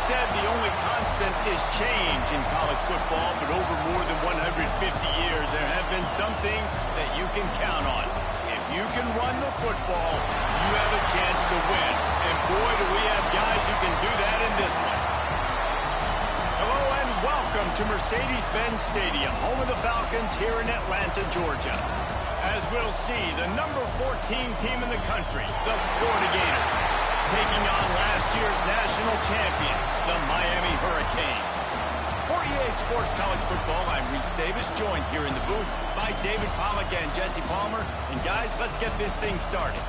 said the only constant is change in college football, but over more than 150 years, there have been some things that you can count on. If you can run the football, you have a chance to win. And boy, do we have guys who can do that in this one. Hello and welcome to Mercedes-Benz Stadium, home of the Falcons here in Atlanta, Georgia. As we'll see, the number 14 team in the country, the Florida Gators, taking on last year's national champion, the Miami Hurricanes. For EA Sports College Football, I'm Reese Davis, joined here in the booth by David Pollack and Jesse Palmer. And guys, let's get this thing started.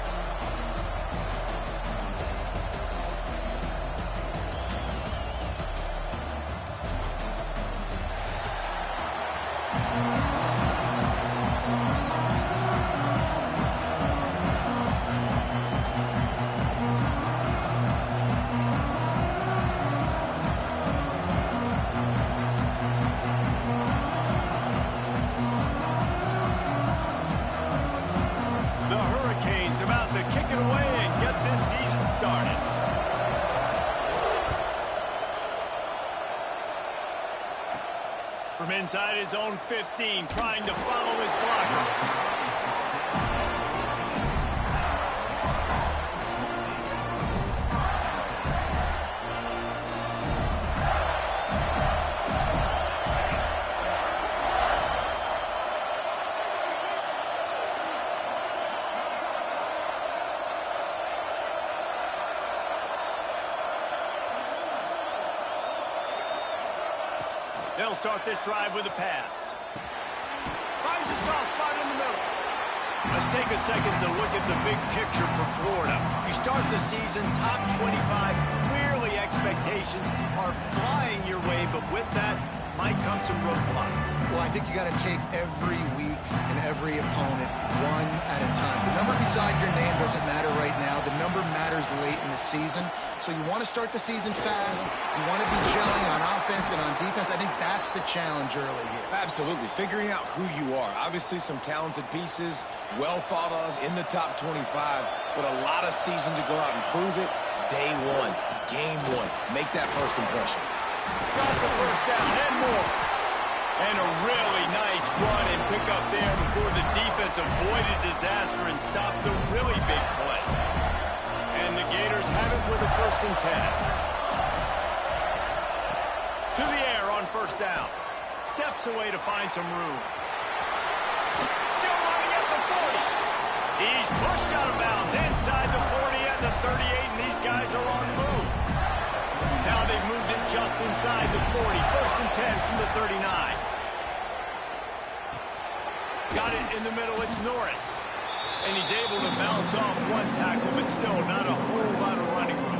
From inside his own 15, trying to follow his blockers. They'll start this drive with a pass. Finds a soft spot in the middle. Let's take a second to look at the big picture for Florida. You start the season top 25. Clearly expectations are flying your way, but with that might come some roadblocks. Well, I think you got to take every week and every opponent one at a time. The number beside your name doesn't matter right now. The number matters late in the season. So you want to start the season fast. You want to be gelling on offense and on defense. I think that's the challenge early here. Absolutely. Figuring out who you are. Obviously some talented pieces, well thought of in the top 25, but a lot of season to go out and prove it. Day one, game one. Make that first impression. Got the first down and more. And a really nice run and pick up there before the defense avoided disaster and stopped the really big play. And the Gators have it with a 1st and 10. To the air on 1st down. Steps away to find some room. Still running at the 40. He's pushed out of bounds inside the 40 at the 38, and these guys are on the move. Now they've moved it just inside the 40. 1st and 10 from the 39. Got it in the middle. It's Norris. And he's able to bounce off one tackle, but still not a whole lot of running room.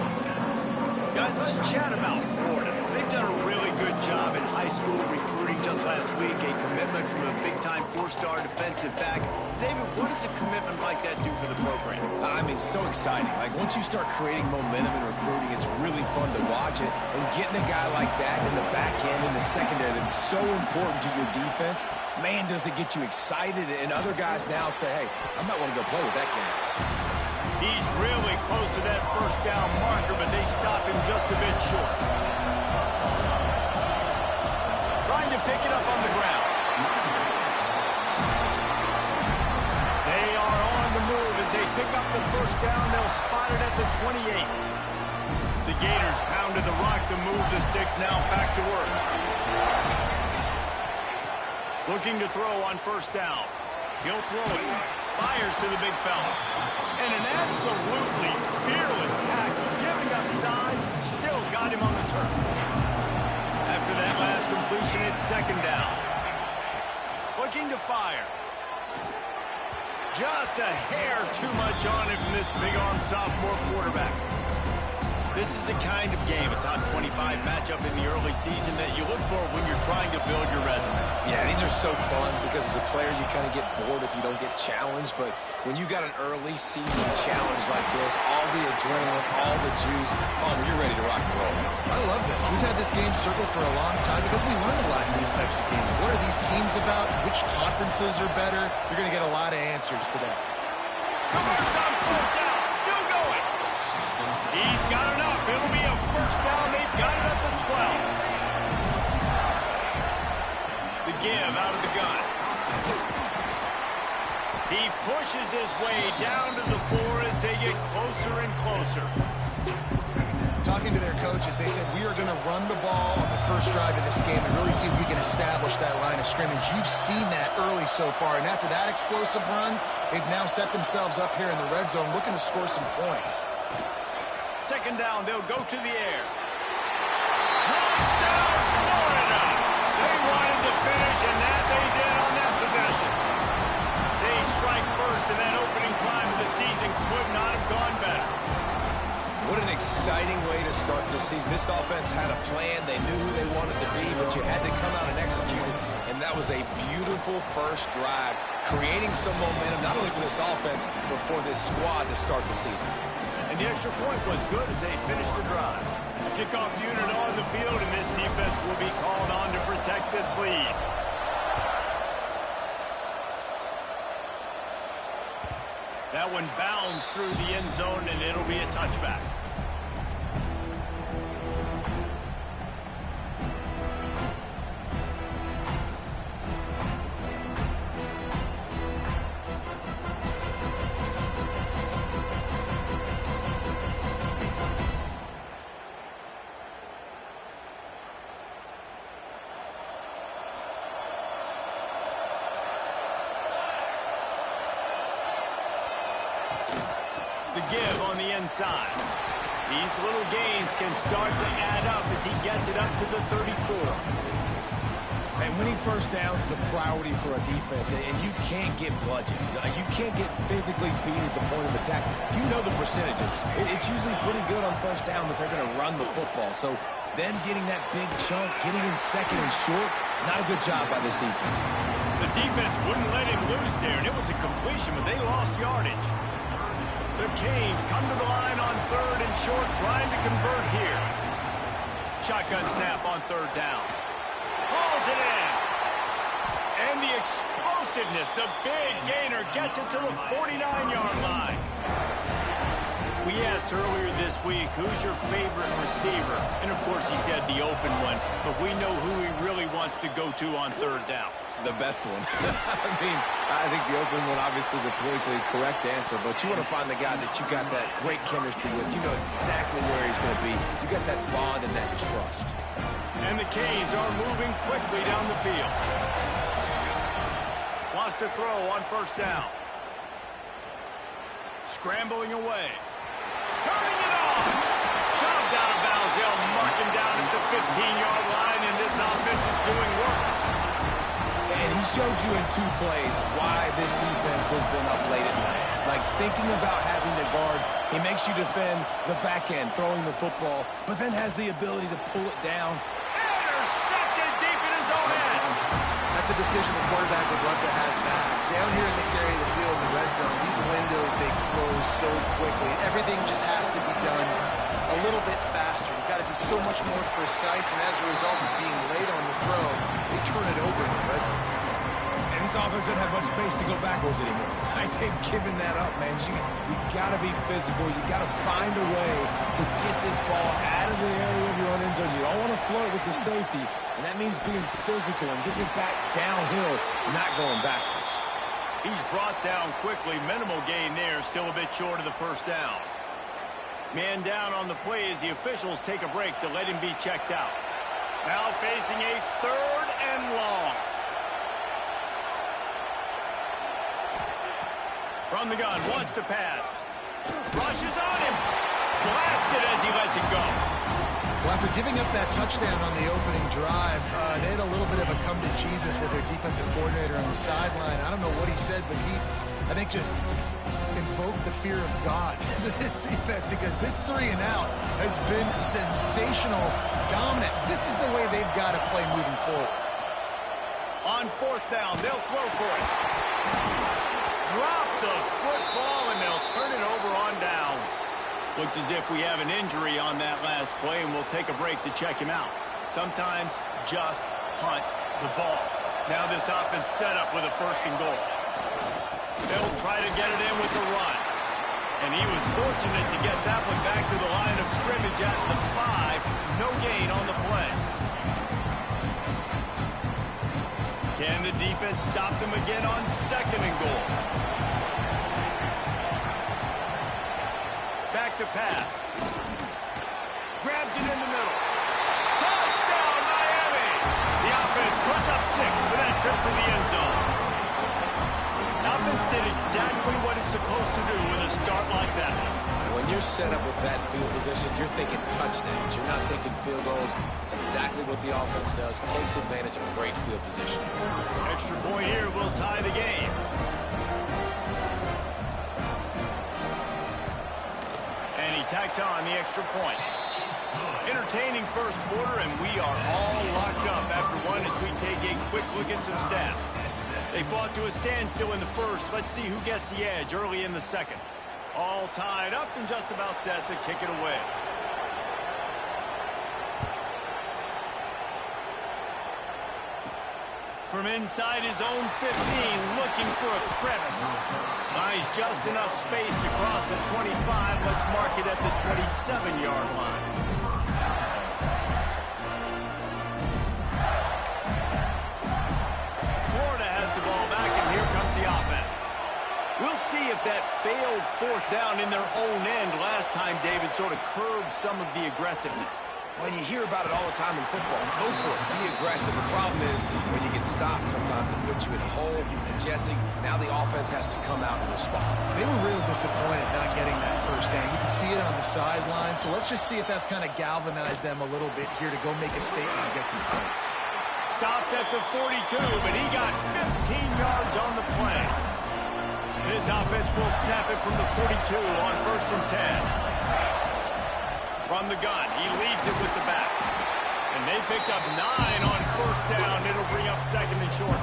Guys, let's chat about Florida. They've done a really good job in high school recruiting just last week. A commitment from a big-time 4-star defensive back. David, what does a commitment like that do for the program? I mean, so exciting. Like, once you start creating momentum in recruiting, it's really fun to watch it. And getting a guy like that in the back end, in the secondary, that's so important to your defense, man, does it get you excited. And other guys now say, hey, I might want to go play with that guy. He's really close to that 1st down marker, but they stop him just a bit short. Trying to pick it up on the ground. They are on the move as they pick up the 1st down. They'll spot it at the 28. The Gators pounded the rock to move the sticks. Now back to work. Looking to throw on 1st down. He'll throw it. Fires to the big fella. And an absolutely fearless tackle. Giving up size. Still got him on the turf. After that last completion, it's 2nd down. Looking to fire. Just a hair too much on it from this big-arm sophomore quarterback. This is the kind of game, a top 25 matchup in the early season that you look for when you're trying to build your resume. Yeah, these are so fun because as a player you kind of get bored if you don't get challenged, but when you got an early season challenge like this, all the adrenaline, all the juice, Palmer, you're ready to rock and roll. I love this. We've had this game circled for a long time because we learn a lot in these types of games. What are these teams about? Which conferences are better? You're going to get a lot of answers today. Converts on 4th down. Still going. He's got enough. It'll be a first down. They've got it up to 12. The give out of the gun. He pushes his way down to the 4 as they get closer and closer. Talking to their coaches, they said, we are going to run the ball on the first drive of this game and really see if we can establish that line of scrimmage. You've seen that early so far, and after that explosive run, they've now set themselves up here in the red zone looking to score some points. Second down, they'll go to the air. Touchdown, Florida! They wanted to finish, and that they did on that possession. They strike first, and that opening climb of the season could not have gone better. What an exciting way to start this season. This offense had a plan. They knew who they wanted to be, but you had to come out and execute it. And that was a beautiful first drive, creating some momentum, not only for this offense, but for this squad to start the season. And the extra point was good as they finished the drive. Kickoff unit on the field, and this defense will be called on to protect this lead. That one bounds through the end zone, and it'll be a touchback. The give on the inside. These little gains can start to add up as he gets it up to the 34. And winning first downs is a priority for a defense, and you can't get bludgeoned. You can't get physically beat at the point of attack. You know the percentages. It's usually pretty good on first down that they're going to run the football. So them getting that big chunk, getting in second and short, not a good job by this defense. The defense wouldn't let him loose there, and it was a completion, but they lost yardage. The Canes come to the line on third and short, trying to convert here. Shotgun snap on third down. Hauls it in. And the explosiveness, the big gainer gets it to the 49-yard line. We asked earlier this week, who's your favorite receiver? And, of course, he said the open one, but we know who he really wants to go to on third down. The best one. I think the open one, obviously the politically correct answer, but you want to find the guy that you got that great chemistry with. You know exactly where he's going to be. You got that bond and that trust. And the Canes are moving quickly down the field. Wants to throw on first down. Scrambling away. Turning it off. Shoved out of bounds. They'll mark him down at the 15-yard line, and this offense is doing work. And he showed you in 2 plays why this defense has been up late at night. Like thinking about having to guard, he makes you defend the back end, throwing the football, but then has the ability to pull it down. Intercepted deep in his own end. That's a decision the quarterback would love to have back. Down here in this area of the field in the red zone, these windows, they close so quickly. Everything just has to be done a little bit faster. You've got to be so much more precise, and as a result of being late on the throw, they turn it over in the red zone. And this offense doesn't have much space to go backwards anymore. I think giving that up, man, you got to be physical. You got to find a way to get this ball out of the area of your own end zone. You don't want to flirt with the safety, and that means being physical and getting it back downhill, not going backwards. He's brought down quickly. Minimal gain there, still a bit short of the first down. Man down on the play as the officials take a break to let him be checked out. Now facing a third and long. From the gun, wants to pass. Rushes on him. Blasted as he lets it go. Well, after giving up that touchdown on the opening drive, they had a little bit of a come to Jesus with their defensive coordinator on the sideline. I don't know what he said, but he, I think, just invoked the fear of God into this defense, because this 3 and out has been sensational, dominant. This is the way they've got to play moving forward. On fourth down, they'll throw for it. Drop the football, and they'll turn it over on downs. Looks as if we have an injury on that last play, and we'll take a break to check him out. Sometimes just hunt the ball. Now this offense set up with a first and goal. They'll try to get it in with the run. And he was fortunate to get that one back to the line of scrimmage at the 5. No gain on the play. Can the defense stop them again on 2nd and goal? Back to pass. Grabs it in the middle. Touchdown, Miami! The offense puts up 6 for that trip to the end zone. Offense did exactly what it's supposed to do with a start like that. When you're set up with that field position, you're thinking touchdowns. You're not thinking field goals. It's exactly what the offense does. Takes advantage of a great field position. Extra point here will tie the game. And he tacks on the extra point. Entertaining first quarter, and we are all locked up after one as we take a quick look at some stats. They fought to a standstill in the first. Let's see who gets the edge early in the second. All tied up and just about set to kick it away. From inside his own 15, looking for a crevice. Buys just enough space to cross the 25. Let's mark it at the 27-yard line. Florida has the ball back, and here comes the offense. We'll see if that failed 4th down in their own end last time, David, sort of curbed some of the aggressiveness. Well, you hear about it all the time in football. Go for it. Be aggressive. The problem is when you get stopped, sometimes it puts you in a hole. And, Jesse, now the offense has to come out and respond. They were real disappointed not getting that first down. You can see it on the sideline. So let's just see if that's kind of galvanized them a little bit here to go make a statement and get some points. Stopped at the 42, but he got 15 yards on the play. This offense will snap it from the 42 on 1st and 10. From the gun, he leaves it with the back. And they picked up 9 on 1st down. It'll bring up 2nd and short.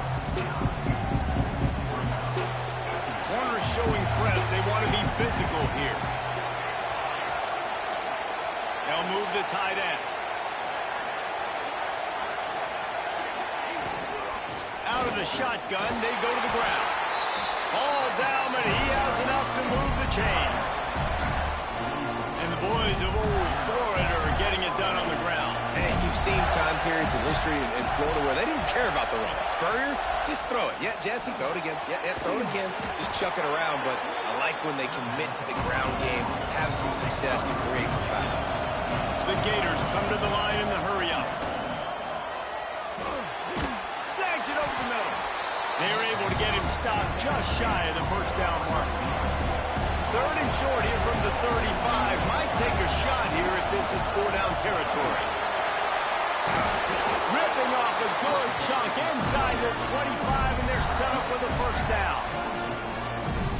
Corners showing press. They want to be physical here. They'll move the tight end. Out of the shotgun, they go to the ground. Ball down, but he has enough to move the chains. And the boys of old Florida are getting it done on the ground. And you've seen time periods in history in Florida where they didn't care about the run. Spurrier, just throw it. Yeah, Jesse, throw it again. Yeah, throw it again. Just chuck it around. But I like when they commit to the ground game, have some success to create some balance. The Gators come to the line in the hurry-up. Snags it over the middle. They're able to get him stopped just shy of the 1st down mark. 3rd and short here from the 35. Might take a shot here if this is 4-down territory. Ripping off a good chunk inside the 25, and they're set up with a 1st down.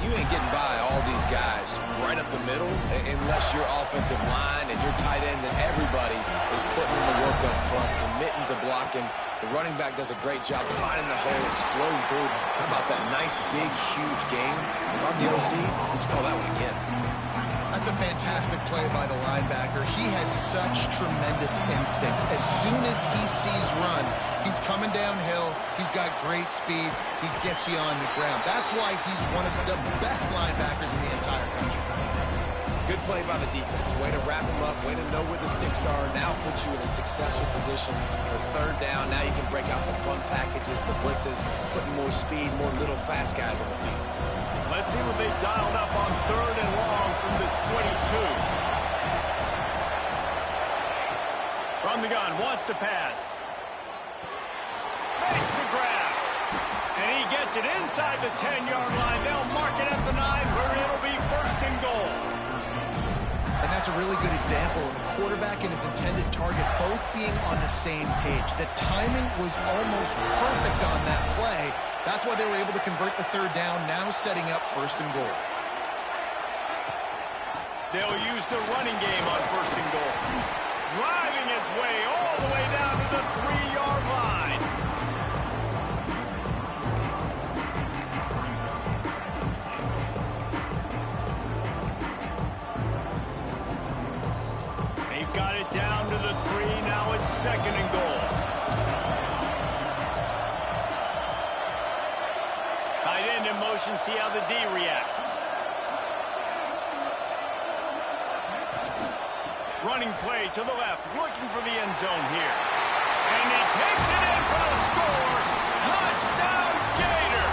You ain't getting by all these guys right up the middle unless your offensive line and your tight ends and everybody is putting in the work up front, committing to blocking. The running back does a great job finding the hole, exploding through. How about that nice, big, huge game? If I'm the OC, let's call that one again. That's a fantastic play by the linebacker. He has such tremendous instincts. As soon as he sees run, he's coming downhill. He's got great speed. He gets you on the ground. That's why he's one of the best linebackers in the entire country. Good play by the defense. Way to wrap them up. Way to know where the sticks are. Now puts you in a successful position for 3rd down. Now you can break out the fun packages, the blitzes, putting more speed, more little fast guys on the field. Let's see what they've dialed up on 3rd and long from the 22. From the gun, wants to pass. Makes the grab. And he gets it inside the 10-yard line. They'll mark it at the 9 where it'll be 1st and goal. And that's a really good example of a quarterback and his intended target both being on the same page. The timing was almost perfect on that play. That's why they were able to convert the 3rd down, now setting up 1st and goal. They'll use the running game on 1st and goal. Driving its way all the way down to the 3-yard line. They've got it down to the 3. Now it's 2nd and goal. Tight end in motion. See how the D reacts. Running play to the left, looking for the end zone here. And he takes it in for the score. Touchdown, Gator!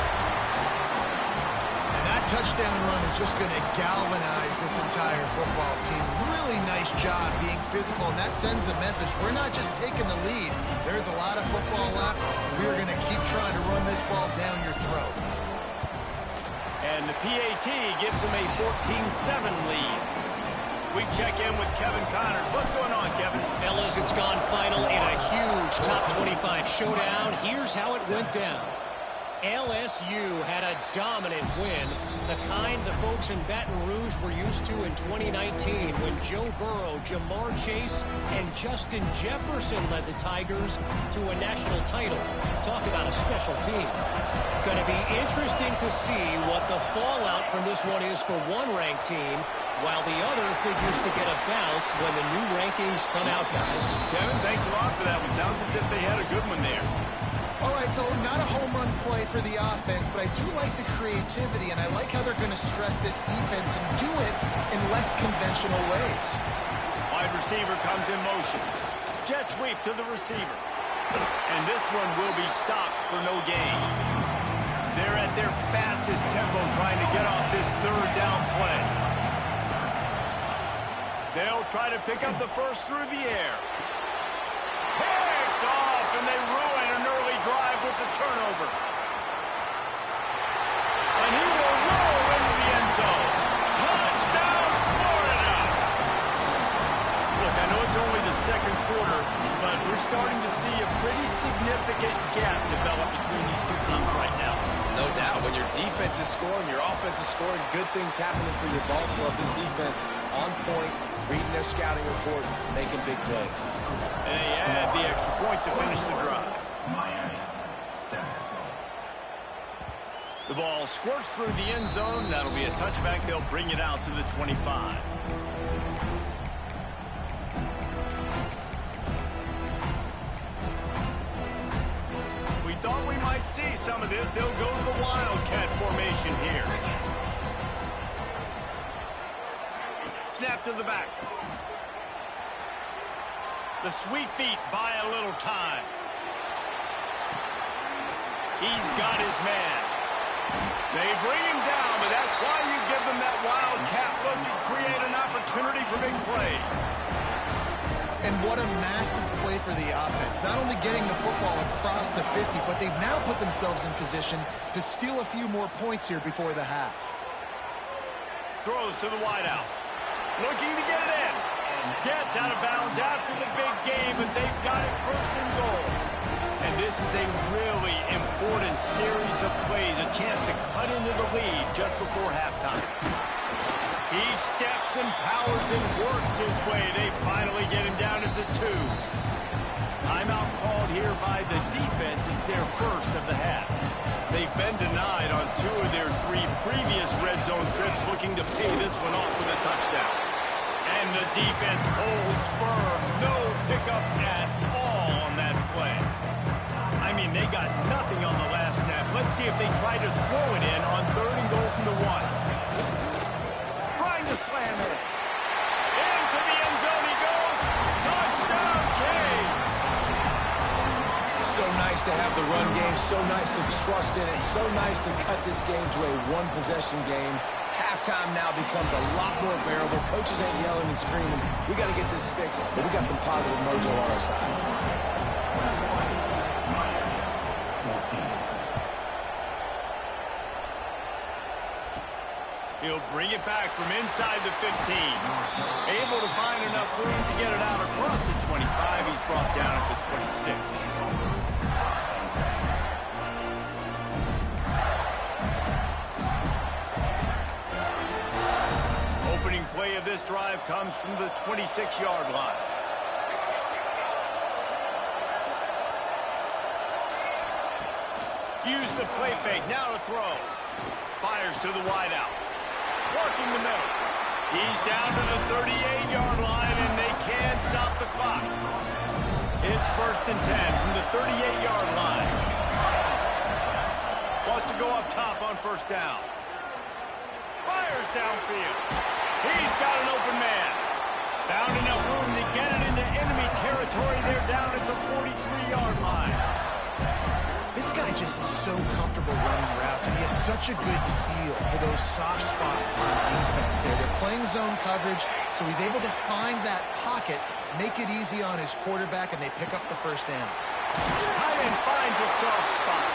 And that touchdown run is just going to galvanize this entire football team. Really nice job being physical, and that sends a message. We're not just taking the lead. There's a lot of football left. We're going to keep trying to run this ball down your throat. And the PAT gives them a 14-7 lead. We check in with Kevin Connors. What's going on, Kevin? Fellas, it's gone final in a huge top 25 showdown. Here's how it went down. LSU had a dominant win, the kind the folks in Baton Rouge were used to in 2019 when Joe Burrow, Jamar Chase, and Justin Jefferson led the Tigers to a national title. Talk about a special team. Going to be interesting to see what the fallout from this one is for one ranked team, while the other figures to get a bounce when the new rankings come out, guys. Kevin, thanks a lot for that one. Sounds as if they had a good one there. All right, so not a home run play for the offense, but I do like the creativity, and I like how they're going to stress this defense and do it in less conventional ways. Wide receiver comes in motion. Jet sweep to the receiver. And this one will be stopped for no gain. They're at their fastest tempo trying to get off this third down play. They'll try to pick up the first through the air. Picked off, and they ruin an early drive with the turnover. And he will roll into the end zone. Touchdown, Florida! Look, I know it's only the second quarter, but we're starting to see a pretty significant gap develop between these two teams right now. No doubt. When your defense is scoring, your offense is scoring, good things happening for your ball club. This defense on point, reading their scouting report, making big plays. And they add the extra point to finish the drive. The ball squirts through the end zone. That'll be a touchback. They'll bring it out to the 25. We thought we might see some of this. They'll go to the Wildcat formation here. Snap to the back. The sweet feet buy a little time. He's got his man. They bring him down, but that's why you give them that Wildcat look to create an opportunity for big plays. And what a massive play for the offense. Not only getting the football across the 50, but they've now put themselves in position to steal a few more points here before the half. Throws to the wideout. Looking to get it in. Gets out of bounds after the big game, but they've got it first and goal. And this is a really important series of plays, a chance to cut into the lead just before halftime. He steps and powers and works his way. They finally get him down at the 2. Timeout called here by the defense. It's their first of the half. They've been denied on 2 of their 3 previous red zone trips, looking to pay this one off with a touchdown. And the defense holds firm. No pickup at all on that play. I mean, they got nothing on the last snap. Let's see if they try to throw it in on 3rd and goal from the 1. Trying to slam it. Into the end zone he goes. Touchdown, Canes. So nice to have the run game, so nice to trust in it, so nice to cut this game to a one-possession game. Halftime now becomes a lot more bearable. Coaches ain't yelling and screaming. We got to get this fixed, but we got some positive mojo on our side. He'll bring it back from inside the 15. Able to find enough room to get it out across the 25. He's brought down at the 26. Opening play of this drive comes from the 26-yard line. Use the play fake. Now to throw. Fires to the wideout. Working the middle. He's down to the 38-yard line, and they can't stop the clock. It's 1st and 10 from the 38-yard line. Wants to go up top on 1st down. Fires downfield. He's got an open man. Found enough room to get it into enemy territory. They're down at the 43-yard line. This guy just is so comfortable running routes, and he has such a good feel for those soft spots on defense there. They're playing zone coverage, so he's able to find that pocket, make it easy on his quarterback, and they pick up the first down. Tight end finds a soft spot.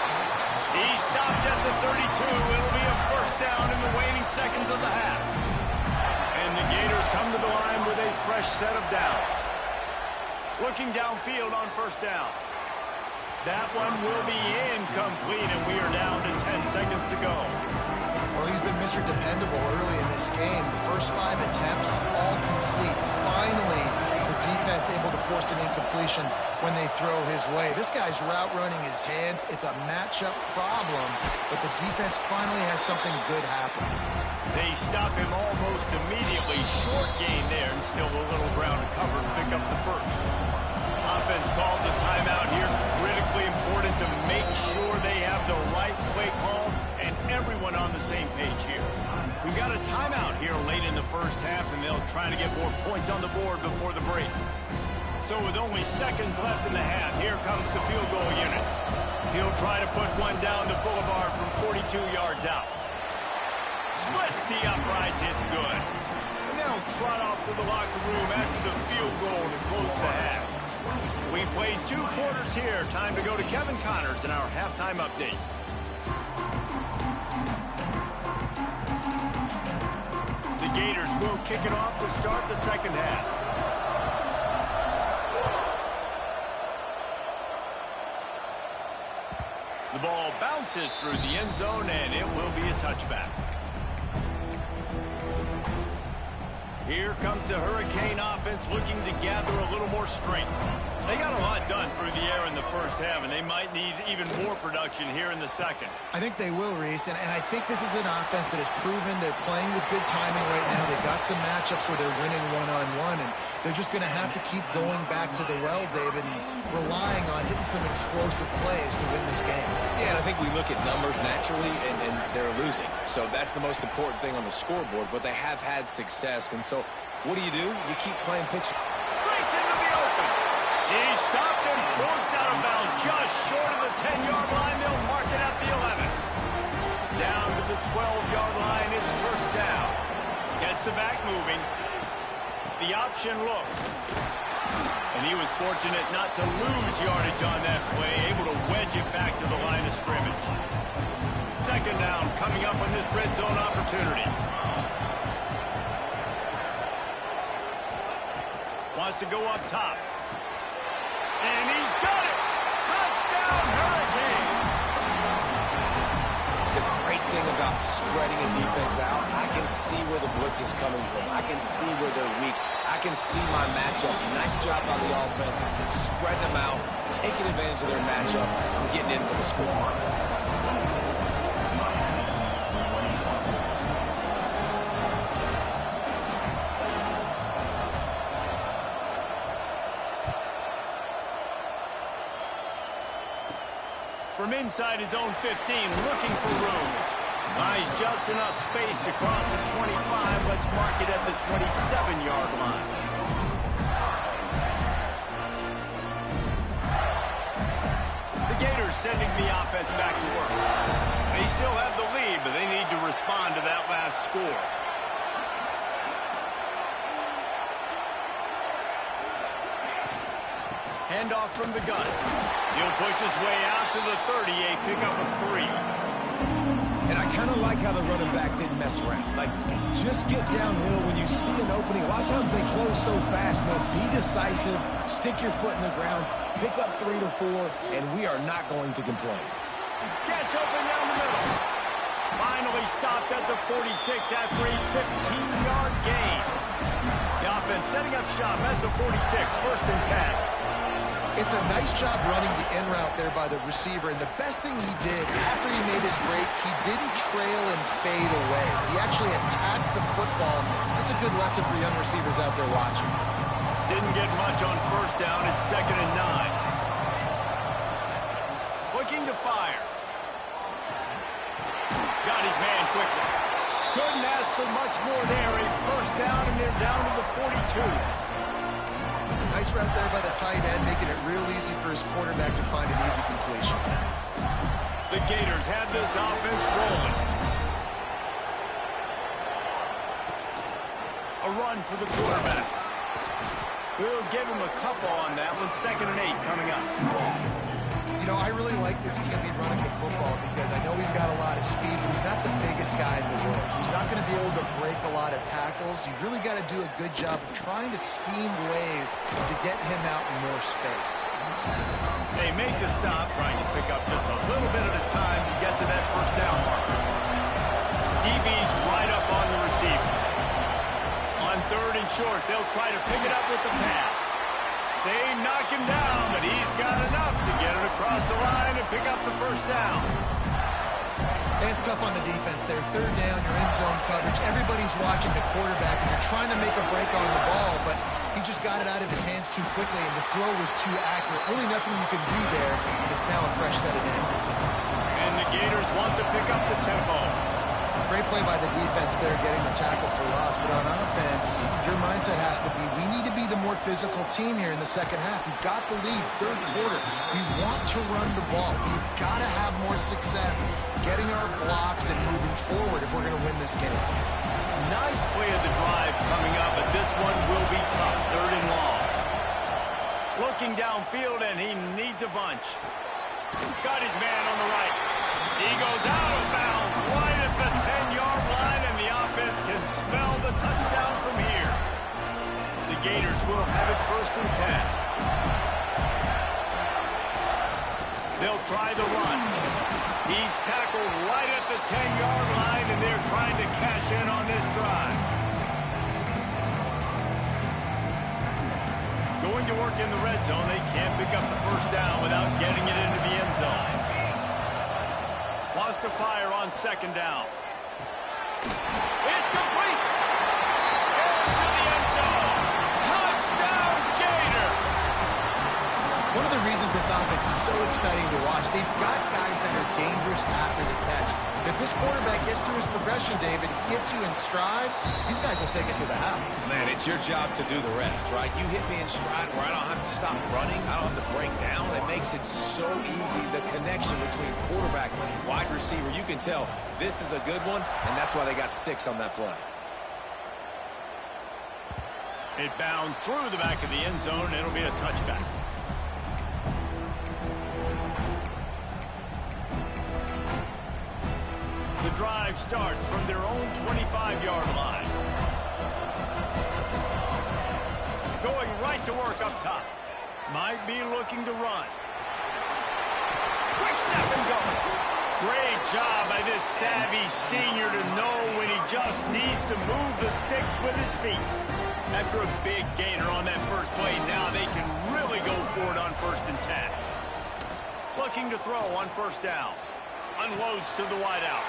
He stopped at the 32. It'll be a first down in the waning seconds of the half. And the Gators come to the line with a fresh set of downs. Looking downfield on first down. That one will be incomplete, and we are down to 10 seconds to go. Well, he's been Mr. Dependable early in this game. The first 5 attempts, all complete. Finally, the defense able to force an incompletion when they throw his way. This guy's route running his hands. It's a matchup problem, but the defense finally has something good happen. They stop him almost immediately. Short gain there, and still a little ground to cover to pick up the first. Offense calls a timeout here. Critically important to make sure they have the right play call and everyone on the same page here. We've got a timeout here late in the first half, and they'll try to get more points on the board before the break. So with only seconds left in the half, here comes the field goal unit. He'll try to put one down the boulevard from 42 yards out. Splits the uprights, it's good. And they'll trot off to the locker room after the field goal to close the half. We played 2 quarters here. Time to go to Kevin Connors in our halftime update. The Gators will kick it off to start the second half. The ball bounces through the end zone, and it will be a touchback. Here comes the Hurricane offense looking to gather a little more strength. They got a lot done through the air in the first half, and they might need even more production here in the second. I think they will, Reese, and I think this is an offense that has proven they're playing with good timing right now. They've got some matchups where they're winning one-on-one, and they're just going to have to keep going back to the well, David, and relying on hitting some explosive plays to win this game. Yeah, and I think we look at numbers naturally, and they're losing. So that's the most important thing on the scoreboard, but they have had success. And so what do? You keep playing pitch. Breaks into the open. He stopped and forced out of bounds just short of the 10-yard line. They'll mark it at the 11th. Down to the 12-yard line, it's first down. Gets the back moving. The option look. And he was fortunate not to lose yardage on that play, able to wedge it back to the line of scrimmage. Second down coming up on this red zone opportunity. Wants to go up top. And he's got it! Touchdown, Hurricane! The great thing about spreading a defense out, I can see where the blitz is coming from. I can see where they're weak. I can see my matchups. Nice job by the offense. Spread them out, taking advantage of their matchup, and getting in for the score. From inside his own 15, looking for room. Buys just enough space to cross the 25. Let's mark it at the 27-yard line. The Gators sending the offense back to work. They still have the lead, but they need to respond to that last score. Handoff from the gun. He'll push his way out to the 38, pick up a 3. And I kind of like how the running back didn't mess around. Like, just get downhill when you see an opening. A lot of times they close so fast, man. Be decisive, stick your foot in the ground, pick up 3 to 4, and we are not going to complain. Gets open down the middle. Finally stopped at the 46 after a 15-yard gain. The offense setting up shop at the 46, first and 10. It's a nice job running the in route there by the receiver, and the best thing he did after he made his break, he didn't trail and fade away. He actually attacked the football. That's a good lesson for young receivers out there watching. Didn't get much on first down. It's 2nd and 9. Looking to fire. Got his man quickly. Couldn't ask for much more there. A first down, and they're down to the 42. Nice route there by the tight end, making it real easy for his quarterback to find an easy completion. The Gators have this offense rolling. A run for the quarterback. We'll give him a couple on that one. 2nd and 8 coming up. You know, I really like this QB running the football because I know he's got a lot of speed, but he's not the biggest guy in the world. So he's not going to be able to break a lot of tackles. You really got to do a good job of trying to scheme ways to get him out in more space. They make the stop, trying to pick up just a little bit at a time to get to that first down marker. DB's right up on the receivers. On 3rd and short, they'll try to pick it up with the pass. They knock him down, but he's got enough to get it across the line and pick up the first down. It's tough on the defense there. 3rd down, you're in zone coverage. Everybody's watching the quarterback, and you're trying to make a break on the ball, but he just got it out of his hands too quickly, and the throw was too accurate. Really nothing you can do there. It's now a fresh set of downs. And the Gators want to pick up the tempo. Great play by the defense there, getting the tackle for loss. But on offense, your mindset has to be, we need to be the more physical team here in the second half. We've got the lead, 3rd quarter. We want to run the ball. We've got to have more success getting our blocks and moving forward if we're going to win this game. 9th play of the drive coming up, but this one will be tough. 3rd and long. Looking downfield, and he needs a bunch. Got his man on the right. He goes out of bounds right at the 10-yard line, and the offense can smell the touchdown from here. The Gators will have it 1st and 10. They'll try the run. He's tackled right at the 10-yard line, and they're trying to cash in on this drive. Going to work in the red zone. They can't pick up the first down without getting it into the end zone. Wants to fire on 2nd down. It's complete. Into the end zone. Touchdown, Gator. One of the reasons this offense is so exciting to watch, they've got guys that are dangerous after the catch. If this quarterback gets through his progression, David, hits you in stride, these guys will take it to the house. Man, it's your job to do the rest, right? You hit me in stride where I don't have to stop running. I don't have to break down. It makes it so easy, the connection between quarterback and wide receiver. You can tell this is a good one, and that's why they got 6 on that play. It bounds through the back of the end zone. It'll be a touchback. The drive starts from their own 25-yard line. Going right to work up top. Might be looking to run. Quick step and go. Great job by this savvy senior to know when he just needs to move the sticks with his feet. After a big gainer on that first play, now they can really go for it on 1st and 10. Looking to throw on 1st down. Unloads to the wideout.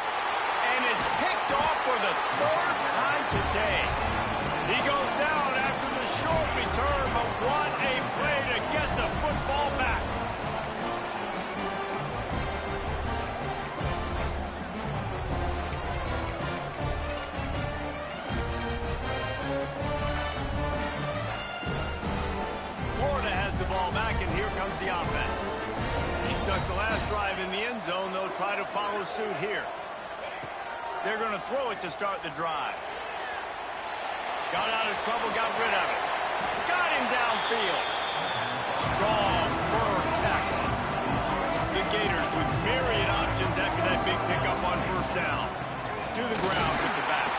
And it's picked off for the 3rd time today. He goes down after the short return, but what a play to get the football back. Florida has the ball back, and here comes the offense. He stuck the last drive in the end zone. They'll try to follow suit here. They're going to throw it to start the drive. Got out of trouble, got rid of it. Got him downfield. Strong, firm tackle. The Gators with myriad options after that big pickup on 1st down. To the ground with the back.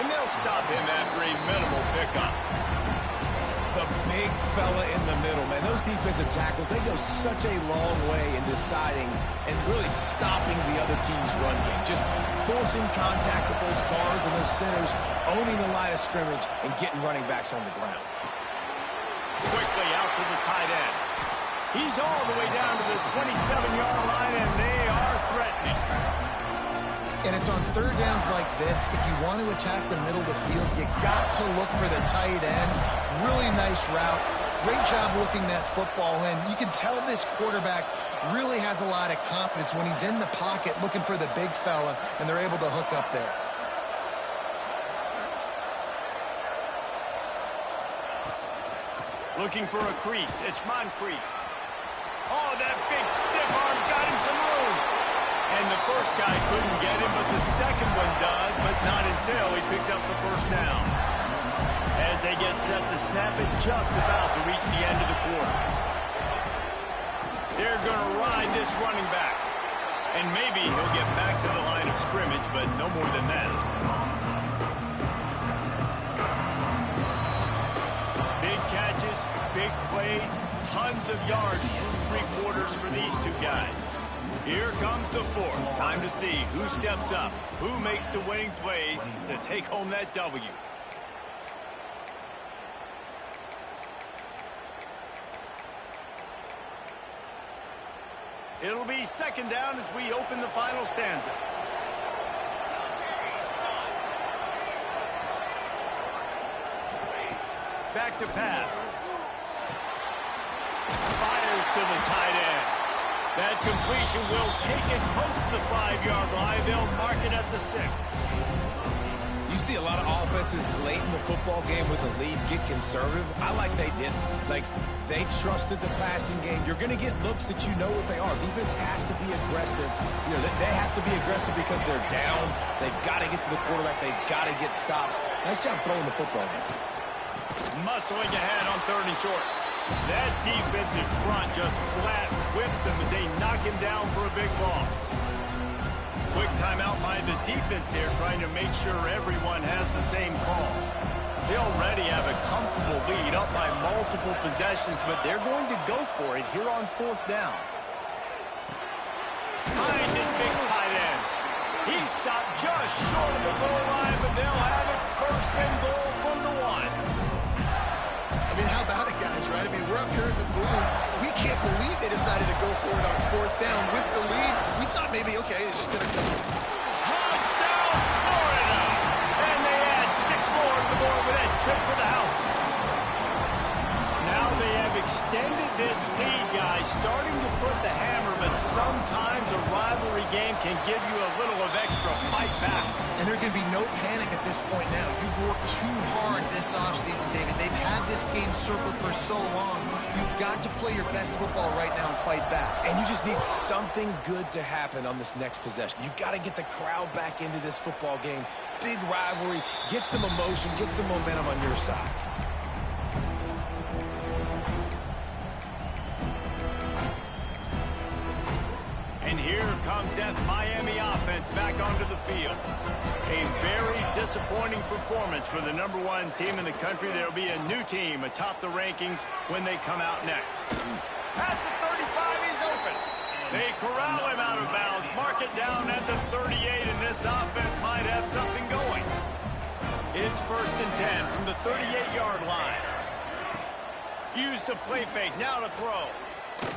And they'll stop him after a minimal pickup. The big fella in the middle, man. Those defensive tackles, they go such a long way in deciding and really stopping the other team's run game. Just forcing contact with those guards and those centers, owning the line of scrimmage, and getting running backs on the ground. Quickly out to the tight end. He's all the way down to the 27-yard line, and they are threatening. And it's on 3rd downs like this, if you want to attack the middle of the field, you got to look for the tight end. Really nice route. Great job looking that football in. You can tell this quarterback really has a lot of confidence when he's in the pocket looking for the big fella, and they're able to hook up there. Looking for a crease. It's Moncrief. Oh, that big stiff arm got him some room. And the first guy couldn't get him, but the second one does, but not until he picks up the first down. As they get set to snap it, just about to reach the end of the quarter. They're going to ride this running back. And maybe he'll get back to the line of scrimmage, but no more than that. Big catches, big plays, tons of yards through 3 quarters for these two guys. Here comes the fourth. Time to see who steps up, who makes the winning plays to take home that W. It'll be second down as we open the final stanza. Back to pass. Fires to the tight end. That completion will take it close to the 5-yard line. They'll mark it at the 6. You see a lot of offenses late in the football game with a lead get conservative. I like they didn't. Like, they trusted the passing game. You're going to get looks that you know what they are. Defense has to be aggressive. You know, they have to be aggressive because they're down. They've got to get to the quarterback. They've got to get stops. Nice job throwing the football. Muscling ahead on 3rd and short. That defensive front just flat whipped them as they knock him down for a big loss. Quick timeout by the defense there, trying to make sure everyone has the same call. They already have a comfortable lead up by multiple possessions, but they're going to go for it here on 4th down. Behind his big tight end. He stopped just short of the goal line, but they'll have it 1st and goal from the 1. I mean, how about it, guys, right? I mean, we're up here in the booth. We can't believe they decided to go for it on 4th down with the lead. We thought maybe, okay, it's just going to come. Touchdown, Florida! And they add 6 more to the board with that trip to the house. Now they have extended this lead, guys, starting to put the hammer, but sometimes a rivalry game can give you a little of extra fight back. And there can be no panic at this point now. You've worked too hard this offseason, David. They've had this game circled for so long. You've got to play your best football right now and fight back. And you just need something good to happen on this next possession. You've got to get the crowd back into this football game. Big rivalry. Get some emotion. Get some momentum on your side. And here comes that Miami offense back onto the field. A very disappointing performance for the #1 team in the country. There'll be a new team atop the rankings when they come out next. At the 35, he's open. They corral him out of bounds, mark it down at the 38, and this offense might have something going. It's 1st and 10 from the 38-yard line. Use the play fake, now to throw.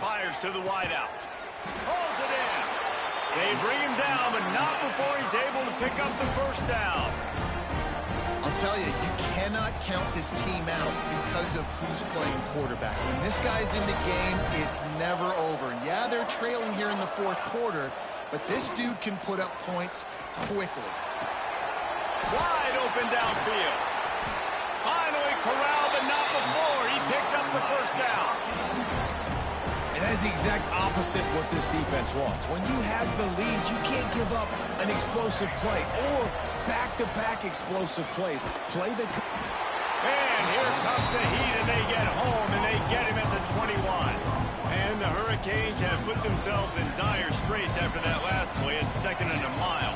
Fires to the wideout. Holds it in. They bring him down, but not before he's able to pick up the 1st down. I'll tell you, you cannot count this team out because of who's playing quarterback. When this guy's in the game, it's never over. Yeah, they're trailing here in the 4th quarter, but this dude can put up points quickly. Wide open downfield. Finally corralled, but not before. He picks up the 1st down. That is the exact opposite what this defense wants. When you have the lead, you can't give up an explosive play or back-to-back explosive plays. Play the... And here comes the heat, and they get home, and they get him at the 21. And the Hurricanes have put themselves in dire straits after that last play at 2nd and a mile.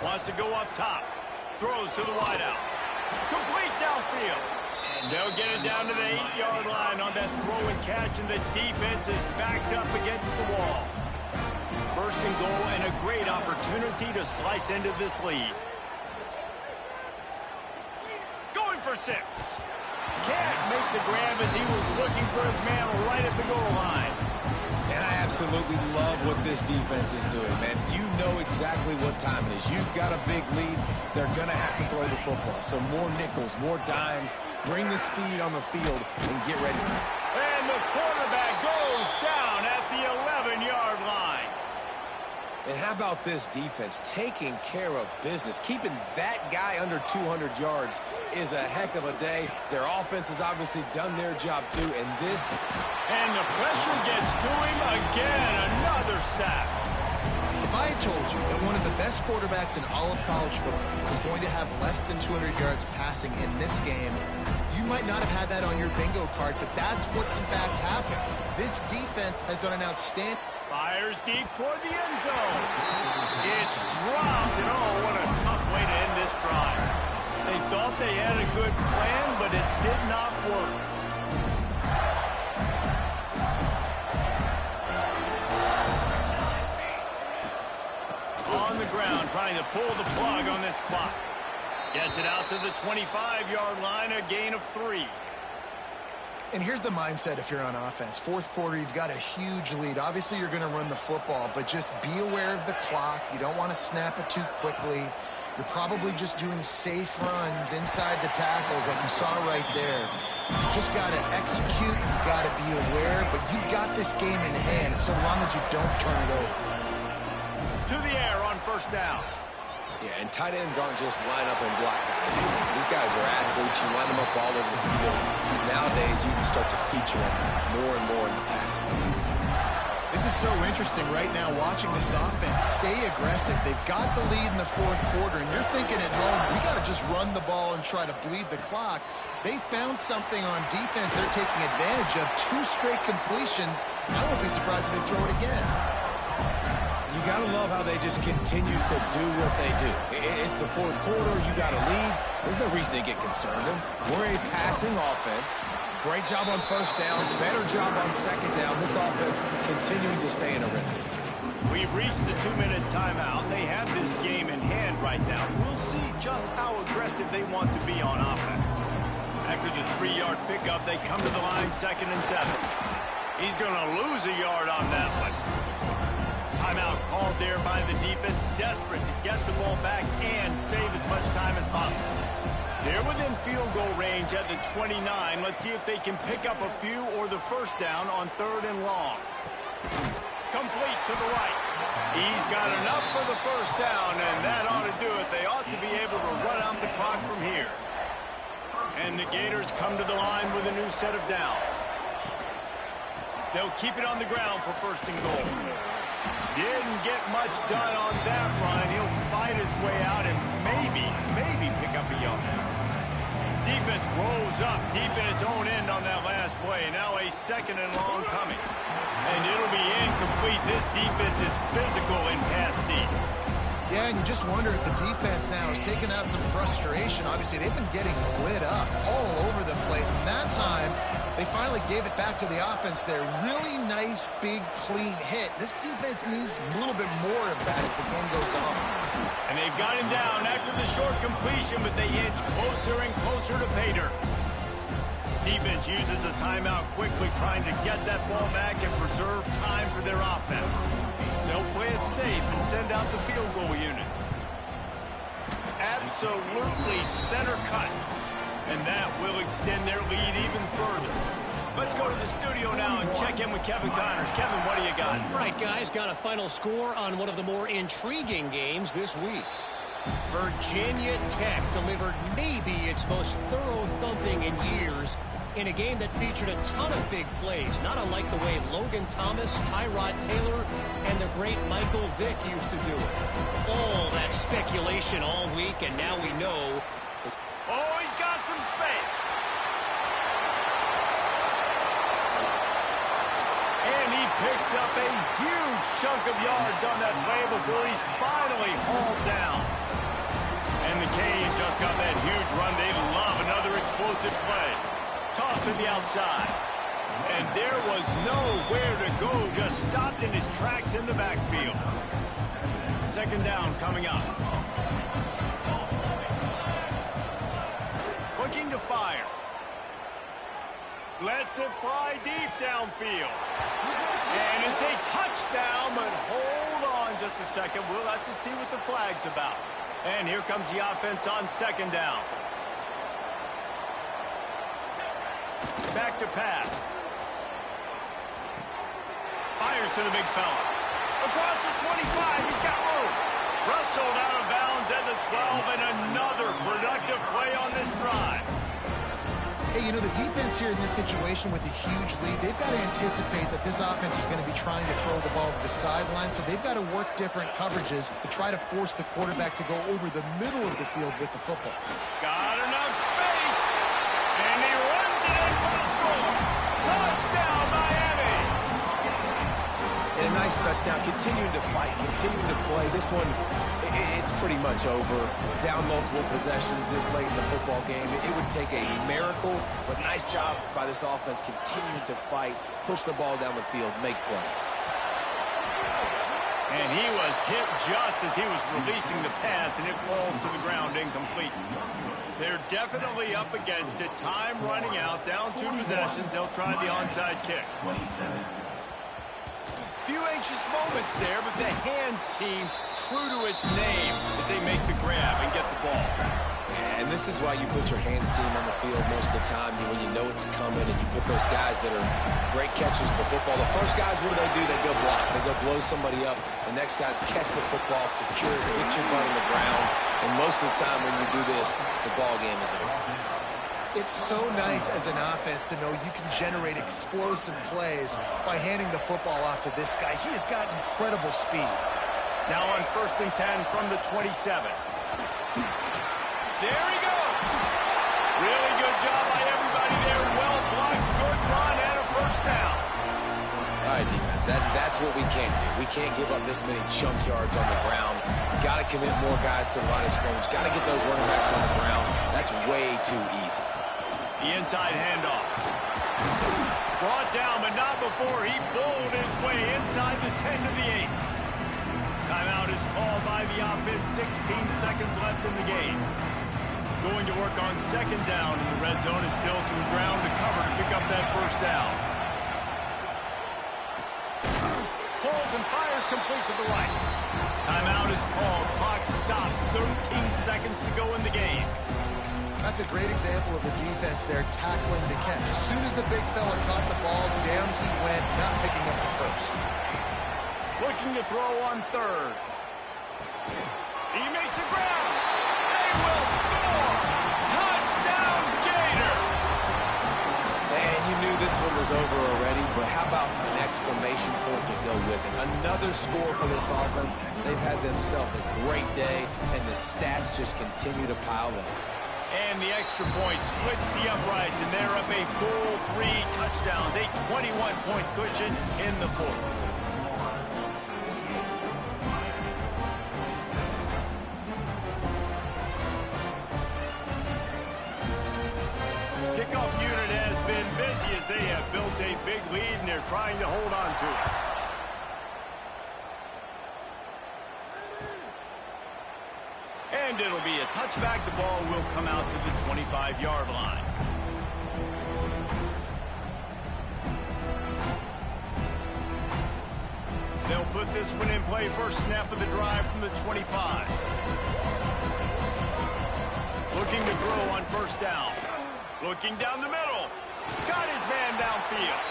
Wants to go up top. Throws to the wideout. Complete downfield. They'll get it down to the 8-yard line on that throw and catch, and the defense is backed up against the wall. 1st and goal, and a great opportunity to slice into this lead. Going for 6. Can't make the grab as he was looking for his man right at the goal line. And I absolutely love what this defense is doing, man. You know exactly what time it is. You've got a big lead. They're going to have to throw the football. So more nickels, more dimes. Bring the speed on the field and get ready. And the quarterback goes down at the 11-yard line. And how about this defense taking care of business? Keeping that guy under 200 yards is a heck of a day. Their offense has obviously done their job too, and this... And the pressure gets to him again. Another sack. If I had told you that one of the best quarterbacks in all of college football was going to have less than 200 yards passing in this game, you might not have had that on your bingo card, but that's what's in fact happened. This defense has done an outstanding... Fires deep toward the end zone. It's dropped, and oh, what a tough way to end this drive. They thought they had a good plan, but it did not work. On the ground, trying to pull the plug on this clock. Gets it out to the 25-yard line, a gain of 3. And here's the mindset if you're on offense. Fourth quarter, you've got a huge lead. Obviously, you're going to run the football, but just be aware of the clock. You don't want to snap it too quickly. You're probably just doing safe runs inside the tackles like you saw right there. You just got to execute. You got to be aware, but you've got this game in hand so long as you don't turn it over. To the air on first down. Yeah, and tight ends aren't just line up and block guys. These guys are athletes. You line them up all over the field. And nowadays, you can start to feature them more and more in the passing game. This is so interesting right now watching this offense stay aggressive. They've got the lead in the fourth quarter, and you're thinking at home, we got to just run the ball and try to bleed the clock. They found something on defense they're taking advantage of. 2 straight completions. I won't be surprised if they throw it again. You got to love how they just continue to do what they do. It's the fourth quarter. You got a lead. There's no reason to get concerned. We're a passing offense. Great job on first down. Better job on second down. This offense continuing to stay in a rhythm. We've reached the 2-minute timeout. They have this game in hand right now. We'll see just how aggressive they want to be on offense. After the 3-yard pickup, they come to the line 2nd and 7. He's going to lose a yard on that one. Timeout called there by the defense, desperate to get the ball back and save as much time as possible. They're within field goal range at the 29. Let's see if they can pick up a few or the first down on 3rd and long. Complete to the right. He's got enough for the first down, and that ought to do it. They ought to be able to run out the clock from here. And the Gators come to the line with a new set of downs. They'll keep it on the ground for 1st and goal. Didn't get much done on that run. He'll fight his way out and maybe pick up a yard. Defense rolls up deep in its own end on that last play. Now a 2nd and long coming. And it'll be incomplete. This defense is physical in pass deep. Yeah, and you just wonder if the defense now is taking out some frustration. Obviously, they've been getting lit up all over the place. And that time, they finally gave it back to the offense there. Really nice, big, clean hit. This defense needs a little bit more of that as the game goes on. And they've got him down after the short completion, but they inch closer and closer to pay dirt. Defense uses a timeout quickly, trying to get that ball back and preserve time for their offense. They'll play it safe and send out the field goal unit. Absolutely center cut. And that will extend their lead even further. Let's go to the studio now and check in with Kevin Connors. Kevin, what do you got? Right, guys, got a final score on one of the more intriguing games this week. Virginia Tech delivered maybe its most thorough thumping in years in a game that featured a ton of big plays, not unlike the way Logan Thomas, Tyrod Taylor, and the great Michael Vick used to do it. All that speculation all week, and now we know. Oh, he's got some space. And he picks up a huge chunk of yards on that play before he's finally hauled down. And the Canes just got that huge run. They love another explosive play. Tossed to the outside. And there was nowhere to go. Just stopped in his tracks in the backfield. 2nd down coming up. Looking to fire. Lets it fly deep downfield. And it's a touchdown, but hold on just a second. We'll have to see what the flag's about. And here comes the offense on 2nd down. Back to pass. Fires to the big fella. Across the 25, he's Wrestled out of bounds at the 12, and another productive play on this drive. Hey, you know, the defense here in this situation with a huge lead, they've got to anticipate that this offense is going to be trying to throw the ball to the sideline, so they've got to work different coverages to try to force the quarterback to go over the middle of the field with the football. Got enough space, and he runs it in for the score. Touchdown, Miami! And a nice touchdown, continuing to fight, continuing to play. This one, it's pretty much over. Down multiple possessions this late in the football game. It would take a miracle, but nice job by this offense continuing to fight, push the ball down the field, make plays. And he was hit just as he was releasing the pass, and it falls to the ground incomplete. They're definitely up against it. Time running out, down 2 possessions. They'll try the onside kick. Few anxious moments there, but the hands team true to its name as they make the grab and get the ball. And this is why you put your hands team on the field most of the time when you know it's coming, and you put those guys that are great catchers of the football. The first guys, what do? They go block. They go blow somebody up. The next guys catch the football, secure it, get your butt on the ground. And most of the time when you do this, the ball game is over. It's so nice as an offense to know you can generate explosive plays by handing the football off to this guy. He has got incredible speed. Now on 1st and 10 from the 27. There he goes. Really good job by everybody there. Well blocked, good run, and a first down. All right, defense, that's what we can't do. We can't give up this many chunk yards on the ground. Got to commit more guys to the line of scrimmage. Got to get those running backs on the ground. That's way too easy. The inside handoff. Brought down, but not before he bowled his way inside the 10 to the 8. Timeout is called by the offense. 16 seconds left in the game. Going to work on 2nd down in the red zone. Is still some ground to cover to pick up that first down. Pulls and fires complete to the right. Timeout is called. Clock stops. 13 seconds to go in the game. That's a great example of the defense there tackling the catch. As soon as the big fella caught the ball, down he went, not picking up the first. Looking to throw on 3rd. He makes a grab. They will score. Touchdown, Gator. Man, you knew this one was over already, but how about an exclamation point to go with it? Another score for this offense. They've had themselves a great day, and the stats just continue to pile up. And the extra point splits the uprights, and they're up a full 3 touchdowns, a 21-point cushion in the 4th. Kickoff unit has been busy as they have built a big lead, and they're trying to hold on to it. And it'll be a touchback. The ball will come out to the 25-yard line. They'll put this one in play. First snap of the drive from the 25. Looking to throw on 1st down. Looking down the middle. Got his man downfield.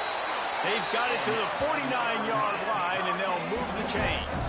They've got it to the 49-yard line, and they'll move the chains.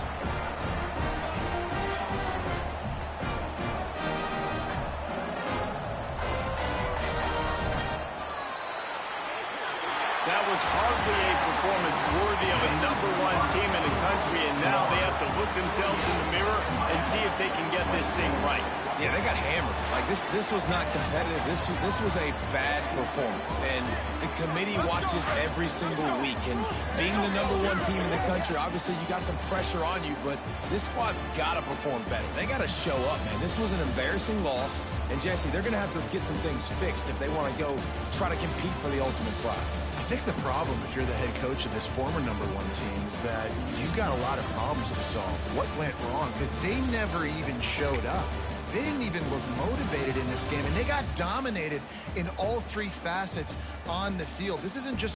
That was hardly a performance worthy of a #1 team in the country, and now they have to look themselves in the mirror and see if they can get this thing right. Yeah, they got hammered. Like, this was not competitive. This was a bad performance. And the committee watches every single week. And being the #1 team in the country, obviously you got some pressure on you, but this squad's got to perform better. They got to show up, man. This was an embarrassing loss. And, Jesse, they're going to have to get some things fixed if they want to go try to compete for the ultimate prize. I think the problem, if you're the head coach of this former #1 team, is that you've got a lot of problems to solve. What went wrong? Because they never even showed up. They didn't even look motivated in this game, and they got dominated in all 3 facets on the field. This isn't just